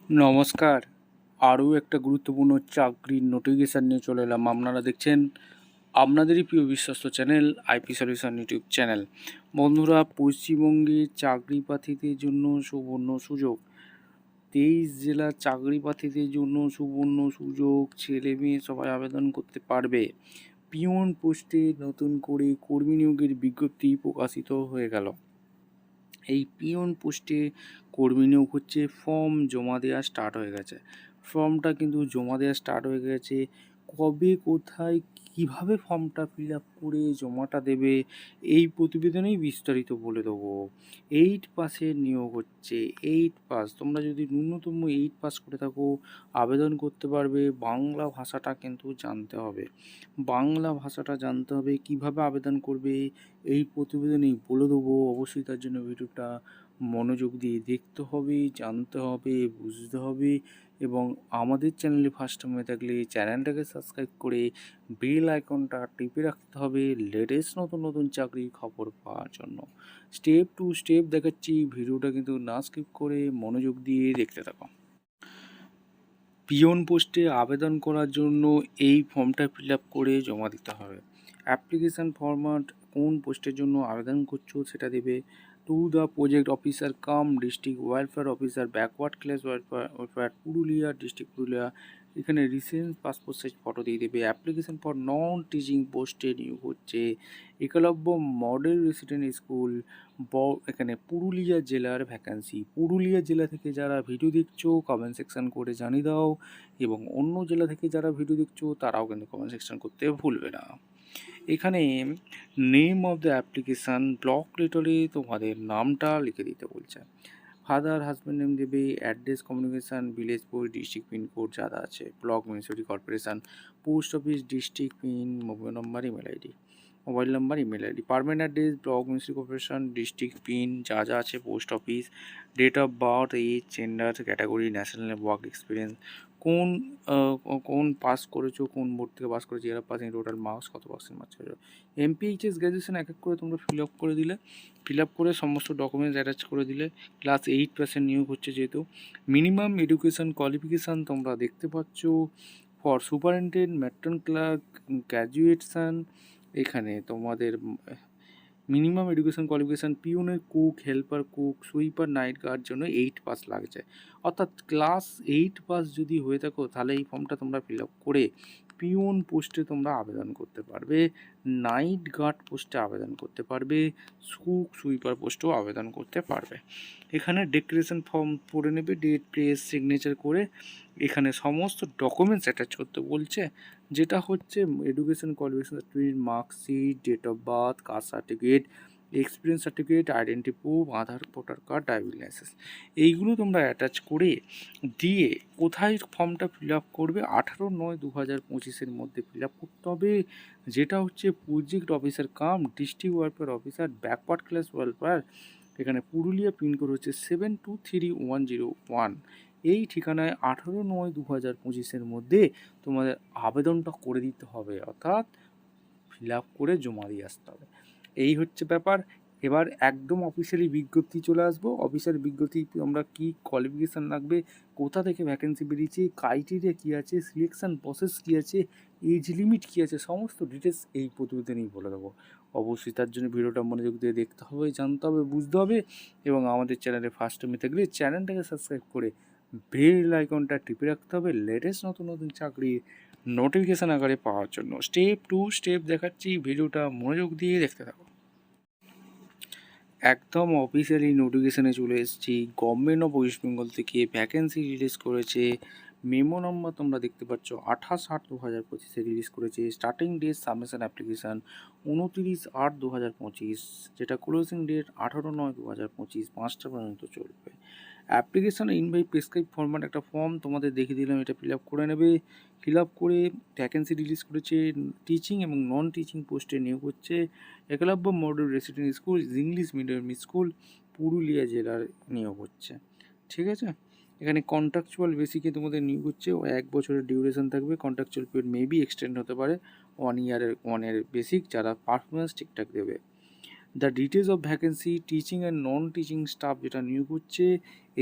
নমস্কার। আরও একটা গুরুত্বপূর্ণ চাকরির নোটিফিকেশান নিয়ে চলে এলাম। আপনারা দেখছেন আপনাদেরই প্রিয় বিশ্বস্ত channel IP solution YouTube channel. বন্ধুরা, পশ্চিমবঙ্গে চাকরি প্রার্থীদের জন্য সুবর্ণ সুযোগ। 23 জেলার চাকরি প্রার্থীদের জন্য সুবর্ণ সুযোগ। ছেলে মেয়ে সবাই আবেদন করতে পারবে। পিওন পোস্টে নতুন করে কর্মী নিয়োগের বিজ্ঞপ্তি প্রকাশিত হয়ে গেল। এই পিওন পোস্টে কর্মী নিয়োগ হচ্ছে। ফর্ম জমা দেওয়া স্টার্ট হয়ে গেছে। ফর্মটা কিন্তু জমা দেওয়া স্টার্ট হয়ে গেছে। কবে, কোথায়, কিভাবে ফর্মটা ফিল আপ করে জমাটা দেবে, এই প্রতিবেদনেই বিস্তারিত বলে দেবো। 8 পাসের নিয়োগ হচ্ছে। 8 পাস, তোমরা যদি ন্যূনতম 8 পাস করে থাকো আবেদন করতে পারবে। বাংলা ভাষাটা কিন্তু জানতে হবে। বাংলা ভাষাটা জানতে হবে। কিভাবে আবেদন করবে এই প্রতিবেদনেই বলে দেবো। অবশ্যই তার জন্য ভিডিওটা মনোযোগ দিয়ে দেখতে হবে, জানতে হবে, বুঝতে হবে এবং আমাদের চ্যানেলে ফার্স্ট টাইম হয়ে থাকলে চ্যানেলটাকে সাবস্ক্রাইব করে বেল আইকনটা টিপে রাখতে হবে লেটেস্ট নতুন নতুন চাকরির খবর পাওয়ার জন্য। স্টেপ টু স্টেপ দেখাচ্ছি, ভিডিওটা কিন্তু না স্কিপ করে মনোযোগ দিয়ে দেখতে থাকো। পিওন পোস্টে আবেদন করার জন্য এই ফর্মটা ফিল আপ করে জমা দিতে হবে। অ্যাপ্লিকেশান ফরম্যাট, কোন পোস্টের জন্য আবেদন করছো সেটা দেবে। To the project officer cum district welfare officer, backward class welfare Purulia, district Purulia. এখানে রিসেন্ট পাসপোর্ট সাইজ ফটো দিয়ে দেবে। অ্যাপ্লিকেশান ফর নন টিচিং পোস্টে নিয়োগ হচ্ছে। একলব্য মডেল রেসিডেন্ট স্কুল, এখানে পুরুলিয়া জেলার ভ্যাকান্সি। পুরুলিয়া জেলা থেকে যারা ভিডিও দেখছো কমেন্ট সেকশন করে জানিয়ে দাও এবং অন্য জেলা থেকে যারা ভিডিও দেখছো তারাও কিন্তু কমেন্ট সেকশন করতে ভুলবে না। এখানে name of the application, block লেটারে তোমাদের নামটা লিখে দিতে বলছে। ফাদার হাজব্যান্ড নেম দেবে। Address, communication, village post, district pin code যা আছে, block, municipality, corporation, post office, district pin, mobile number, email ID, permanent address, block, municipality corporation, district pin যা আছে, post office, date of birth, age, gender, category, national, work experience, কোন কোন pass করেছো, কোন board থেকে পাস করেছো, year pass, total marks কত পার্সেন্ট মার্কস হয়েছে, এমপিএইচএস গ্র্যাজুয়েশন এক এক করে তোমরা ফিল আপ করে দিলে। ফিল আপ করে সমস্ত ডকুমেন্টস অ্যাটাচ করে দিলে। ক্লাস 8% নিয়োগ হচ্ছে যেহেতু। মিনিমাম এডুকেশান কোয়ালিফিকেশান তোমরা দেখতে পাচ্ছ। For superintendent, matron clerk, graduation. এখানে তোমাদের মিনিমাম এডুকেশান কোয়ালিফিকেশান পিওনের, cook, helper cook, sweeper, night guard জন্য 8 পাস লাগছে। অর্থাৎ ক্লাস 8 পাস যদি হয়ে থাকো তাহলে এই ফর্মটা তোমরা ফিল আপ করে পিওন পোস্টে তোমরা আবেদন করতে পারবে। নাইট গার্ড পোস্টে আবেদন করতে পারবে। কুক, সুইপার পোস্টেও আবেদন করতে পারবে। এখানে ডিক্লারেশন ফর্ম পড়ে নেবে, ডেট, প্লেস, সিগনেচার করে এখানে সমস্ত ডকুমেন্টস অ্যাটাচ করতে বলছে। যেটা হচ্ছে education qualification certificate, marksheet, date of birth, caste certificate, experience certificate, identity proof, Aadhaar, voter card, driving licence. এইগুলো তোমরা অ্যাটাচ করে দিয়ে কোথায় ফর্মটা ফিল আপ করবে, 18/9/2025 মধ্যে ফিল আপ করতে হবে। যেটা হচ্ছে project officer cum district welfare officer, backward class welfare. এখানে পুরুলিয়া পিনকোড হচ্ছে 723101। এই ঠিকানায় 18/9/2025 মধ্যে তোমাদের আবেদনটা করে দিতে হবে, অর্থাৎ ফিল আপ করে জমা দিয়ে আসতে হবে। এই হচ্ছে ব্যাপার। এবার একদম অফিসিয়ালি বিজ্ঞপ্তি চলে আসবো। অফিসিয়াল বিজ্ঞপ্তি আমরা কী কোয়ালিফিকেশান লাগবে, কোথা থেকে ভ্যাকেন্সি বেরিয়েছে, ক্রাইটেরিয়া কী আছে, সিলেকশান প্রসেস কী আছে, এজ লিমিট কী আছে, সমস্ত ডিটেলস এই প্রতিবেদনেই বলে দেবো। অবশ্যই তার জন্য ভিডিওটা মনোযোগ দিয়ে দেখতে হবে, জানতে হবে, বুঝতে হবে এবং আমাদের চ্যানেলে ফার্স্ট টাইমে থাকলে চ্যানেলটাকে সাবস্ক্রাইব করে বেল আইকনটা টিপে রাখতে হবে লেটেস্ট নতুন নতুন চাকরির নোটিফিকেশান আকারে পাওয়ার জন্য। স্টেপ টু স্টেপ দেখাচ্ছি, ভিডিওটা মনোযোগ দিয়ে দেখতে থাকো। একদম অফিসিয়ালি নোটিফিকেশানে চলে এসেছি। গভর্নমেন্ট অফ ওয়েস্ট বেঙ্গল থেকে ভ্যাকেন্সি রিলিজ করেছে। মেমো নম্বর তোমরা দেখতে পাচ্ছ 28/8/2025 রিলিজ করেছে। স্টার্টিং ডেট সাবমিশন অ্যাপ্লিকেশান 29/8/2025, যেটা ক্লোজিং ডেট 18/9/2025 5টা পর্যন্ত চলবে। অ্যাপ্লিকেশান ইনভাইট প্রেসক্রাইব ফরম্যাট একটা ফর্ম তোমাদের দেখিয়ে দিলাম, এটা ফিল আপ করে নেবে। ফিল আপ করে ভ্যাকেন্সি রিলিজ করেছে। টিচিং এবং নন টিচিং পোস্টে নিয়োগ হচ্ছে। Eklavya model resident school, English medium school, Purulia জেলার নিয়োগ হচ্ছে। ঠিক আছে, এখানে কন্ট্রাকচুয়াল বেসিকে তোমাদের নিয়োগ হচ্ছে। 1 বছরের ডিউরেশন থাকবে। কন্ট্রাকচুয়াল পিরিয়ড মেবি এক্সটেন্ড হতে পারে 1 ইয়ারের বেসিক, যারা পারফরমেন্স ঠিকঠাক দেবে। The details of vacancy, teaching and non teaching staff যেটা নিয়োগ হচ্ছে,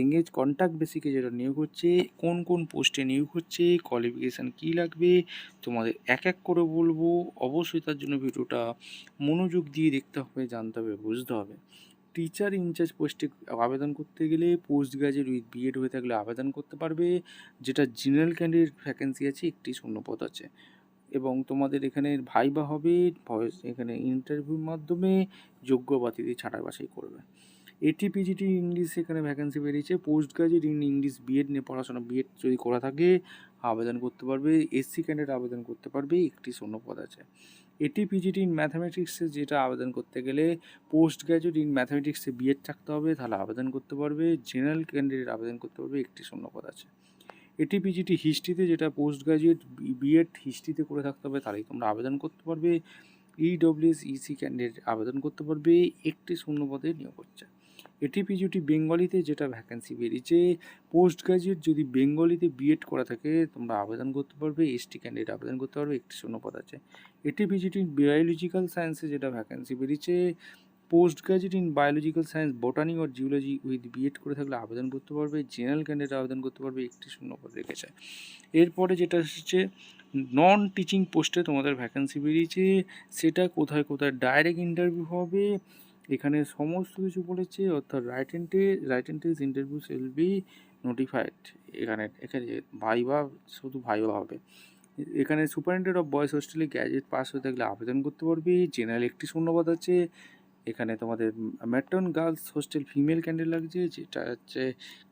এঙ্গেজ কন্ট্যাক্ট বেসিকে যেটা নিয়োগ হচ্ছে, কোন কোন পোস্টে নিয়োগ হচ্ছে, কোয়ালিফিকেশান কী লাগবে, তোমাদের এক এক করে বলবো। অবশ্যই তার জন্য ভিডিওটা মনোযোগ দিয়ে দেখতে হবে, জানতে হবে, বুঝতে হবে। টিচার ইনচার্জ পোস্টে আবেদন করতে গেলে পোস্ট গ্রাজুয়েট উইথ বিএড হয়ে থাকলে আবেদন করতে পারবে, যেটা জেনারেল ক্যান্ডিডেট ভ্যাকেন্সি আছে, একটি শূন্যপদ আছে। এবং তোমাদের এখানে ভাইবা হবে, এখানে ইন্টারভিউর মাধ্যমে যোগ্য প্রার্থীদের ছাঁটাই বাছাই করবে। এটিপিজিটি ইংলিশ এখানে ভ্যাকেন্সি বেরিয়েছে, post graduate in English BEd নিয়ে পড়াশোনা, বিএড যদি করা থাকে আবেদন করতে পারবে। এসসি ক্যান্ডিডেট আবেদন করতে পারবে, একটি শূন্যপদ আছে। এটিপিজিটি ইন ম্যাথামেটিক্সে যেটা আবেদন করতে গেলে পোস্ট গ্রাজুয়েট ইন ম্যাথামেটিক্সে বিএড থাকতে হবে, তাহলে আবেদন করতে পারবে। জেনারেল ক্যান্ডিডেট আবেদন করতে পারবে, একটি শূন্যপদ আছে। এটিপিজিটি হিস্ট্রিতে যেটা পোস্ট গ্রাজুয়েট বিএড হিস্ট্রিতে করে থাকতে হবে, তাহলেই তোমরা আবেদন করতে পারবে। ইডব্লিউএস ইসি ক্যান্ডিডেট আবেদন করতে পারবে, একটি শূন্যপদে নিয়োগ হচ্ছে। এটিপিজিটি বেঙ্গলিতে যেটা ভ্যাকেন্সি বেরিয়েছে, পোস্ট গ্রাজুয়েট যদি বেঙ্গলিতে বিএড করা থাকে তোমরা আবেদন করতে পারবে, এসটি ক্যান্ডিডেট আবেদন করতে পারবে, একটি শূন্যপদ আছে। এটিপিজিটি বায়োলজিক্যাল সায়েন্সে যেটা ভ্যাকেন্সি বেরিয়েছে, post graduate in biological science botany or geology with B Ed করে থাকলে আবেদন করতে পারবে, জেনারেল ক্যান্ডিডেট আবেদন করতে পারবে, একটি শূন্যপদ রেখেছে। এরপরে যেটা এসেছে নন টিচিং পোস্টে তোমাদের ভ্যাকেন্সি বেরিয়েছে, সেটা কোথায় কোথায় ডাইরেক্ট ইন্টারভিউ হবে, এখানে সমস্ত কিছু বলেছে, অর্থাৎ right and test interview will be notified. এখানে ভাইবা, শুধু ভাইবা হবে। এখানে সুপারিনটেন্ডেন্ট অফ বয়েজ হোস্টেলে গ্র্যাজুয়েট পাস হয়ে থাকলে আবেদন করতে পারবে, জেনারেল একটি শূন্যপদ আছে। এখানে তোমাদের matron girls hostel female candidate লাগছে, যেটা হচ্ছে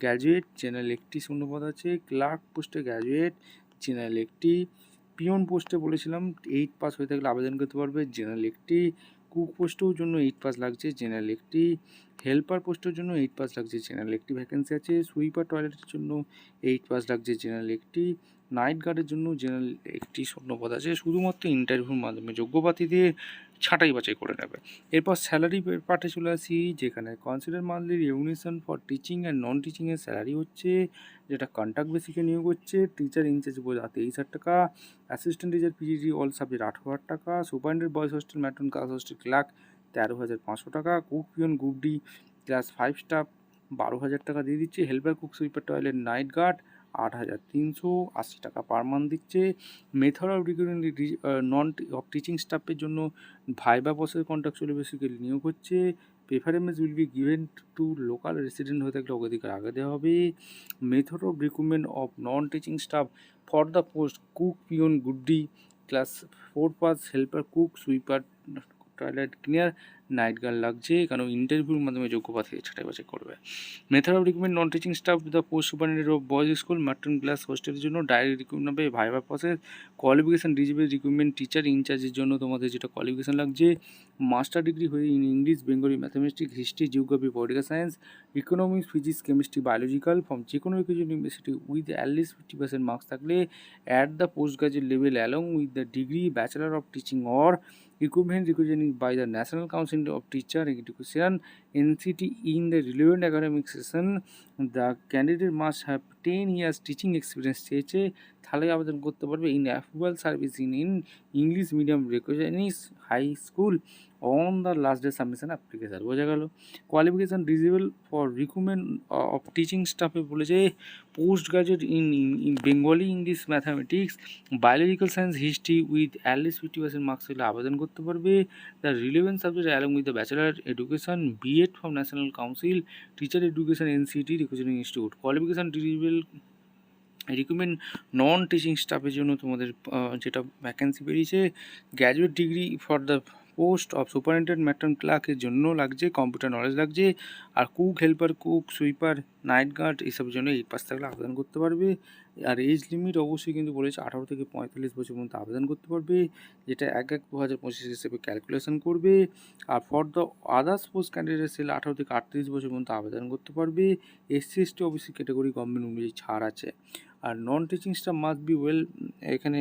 গ্র্যাজুয়েট, জেনারেল একটি শূন্যপদ আছে। ক্লার্ক পোস্টে গ্র্যাজুয়েট, জেনারেল একটি। পিয়ন পোস্টে বলেছিলাম 8 পাস হয়ে থাকলে আবেদন করতে পারবে, জেনারেল একটি। কুক পোস্টের জন্য 8 পাস লাগছে, জেনারেল একটি। হেল্পার পোস্টের জন্য 8 পাস লাগছে, জেনারেল একটি ভ্যাকেন্সি আছে। সুইপার টয়লেটের জন্য 8 পাস লাগছে, জেনারেল একটি। নাইট গার্ডের জন্য জেনারেল একটি শূন্যপদ আছে। শুধুমাত্র ইন্টারভিউর মাধ্যমে যোগ্য প্রার্থীদের ছাঁটাই বাছাই করে নেবে। এরপর স্যালারি পার্টে চলে আসি, যেখানে consider monthly remuneration for teaching and non টিচিংয়ের স্যালারি হচ্ছে, যেটা কন্ট্রাক্ট বেসিকে নিয়োগ হচ্ছে। টিচার ইনচার্জ বোঝা 23,000 টাকা, assistant teacher PGT all subject 18,000 টাকা, superintendent boys hostel matron girls hostel clerk 13,500 টাকা, cook peon group D class 5 staff 12,000 টাকা দিয়ে দিচ্ছে। Helper cook sweeper toilet night guard 8,380 টাকা পার মান্থ দিচ্ছে। Method of recruitment non of teaching স্টাফের জন্য viva process contractual basically নিয়োগ হচ্ছে। Preference will be given to local resident হয়ে থাকলে অগ্রাধিকার আগে দেওয়া হবে। Method of recruitment of non teaching staff for the post cook peon গুড্ডি class 4 pass, helper cook sweeper toilet cleaner night guard লাগছে, কারণ ইন্টারভিউর মাধ্যমে যোগ্য প্রার্থীদের ছাঁটাই বাছাই করবে। Method of recruitment non teaching staff the post superintendent of boys school matron class হোস্টেলের জন্য ডাইরেক্ট রিক্রুটমেন্ট হবে, viva process. Qualification desirable recruitment teacher ইনচার্জের জন্য তোমাদের যেটা কোয়ালিফিকেশান লাগছে, মাস্টার ডিগ্রি হয়ে in English, Bengali, mathematics, history, geography, political science, economics, physics, chemistry, biological from যে কোনো ইউনিভার্সিটি উইথ অ্যাটলিস্ট 50% মার্কস থাকলে at the post graduate level along with the degree bachelor of teaching or equipment recognized by the National Council of Teacher Education NCT in the relevant academic session. The candidate must have 10 years teaching experience চেয়েছে, তাহলে আবেদন করতে পারবে। In approval service in English medium recognised high school on the last day submission application. বোঝা গেল। Qualification desirable for recruitment of teaching স্টাফে বলেছে post graduate in Bengali, English, mathematics, biological science, history with at least 50% marks হলে আবেদন করতে পারবে। The relevant subject along with the bachelor education BEd from national council teacher education NCT recognised institute. Qualification desirable recruitment non teaching স্টাফের জন্য তোমাদের যেটা vacancy বেরিয়েছে, graduate degree for the post of superintendent matron ক্লার্কের জন্য লাগছে, computer knowledge লাগছে। আর cook, helper cook, sweeper, night guard এইসবের জন্য 8 পাস থাকলে আবেদন করতে পারবে। আর এজ লিমিট অবশ্যই কিন্তু বলেছে 18 থেকে 45 বছর পর্যন্ত আবেদন করতে পারবে, যেটা 1/1/2025 হিসেবে ক্যালকুলেশন করবে। আর for the others post candidate সেল 18 থেকে 38 বছর পর্যন্ত আবেদন করতে পারবে। SC ST OBC category government অনুযায়ী ছাড় আছে। আর non teaching staff must be well, এখানে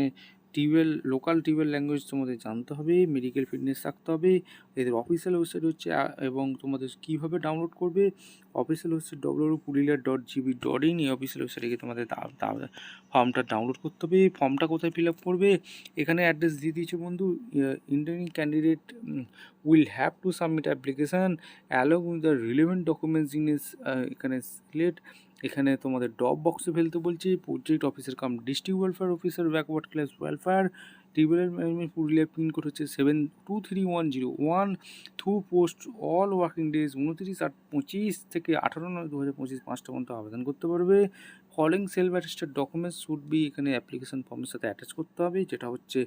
লোকাল টিউবেল ল্যাঙ্গুয়েজ তোমাদের জানতে হবে, মেডিকেল ফিটনেস থাকতে হবে। এদের অফিসিয়াল ওয়েবসাইট হচ্ছে এবং তোমাদের কীভাবে ডাউনলোড করবে, অফিসিয়াল ওয়েবসাইট www.pulilia.gb.in, এই অফিসিয়াল ওয়েবসাইটে গিয়ে তোমাদের ফর্মটা ডাউনলোড করতে হবে। ফর্মটা কোথায় ফিল আপ করবে, এখানে অ্যাড্রেস দিয়ে দিয়েছে বন্ধু। Interview candidate will have to submit application along with the relevant documents in ইস, এখানে সিলেক্ট, এখানে তোমাদের ড্রপ বক্সে ফেলতে বলছে। Project officer cum district welfare officer backward class welfare, টিউবেল ম্যানেজমেন্ট পুরুলিয়া, পিনকোড হচ্ছে 723101, through post all working days 29/8/25 থেকে 18/9/2025 5টা পর্যন্ত আবেদন করতে পারবে। Following self attested documents should be, এখানে অ্যাপ্লিকেশন ফর্মের সাথে অ্যাটাচ করতে হবে, যেটা হচ্ছে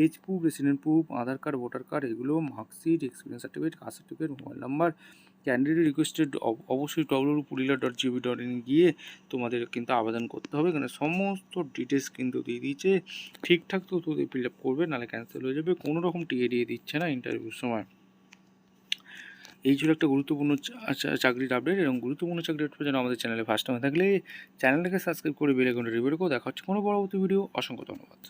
age proof, resident proof, Aadhaar card, voter card, এগুলো marksheet, experience certificate, caste certificate, mobile number. Candidate requested অবশ্যই www.pulilia.gb.in গিয়ে তোমাদের কিন্তু আবেদন করতে হবে। এখানে সমস্ত ডিটেলস কিন্তু দিয়ে দিয়েছে, ঠিকঠাক তো তোদের ফিল আপ করবে, নাহলে ক্যান্সেল হয়ে যাবে। কোনো রকম টিএ দিয়ে দিচ্ছে না ইন্টারভিউর সময়। এই ছিল একটা গুরুত্বপূর্ণ চাকরির আপডেট, এবং গুরুত্বপূর্ণ চাকরির আপডেট যেন আমাদের চ্যানেলে ফার্স্ট টাইম থাকলে চ্যানেলটাকে সাবস্ক্রাইব করে বেল আইকনটা রিভিউ করে দেখা হচ্ছে কোনো পরবর্তী ভিডিও। অসংখ্য ধন্যবাদ।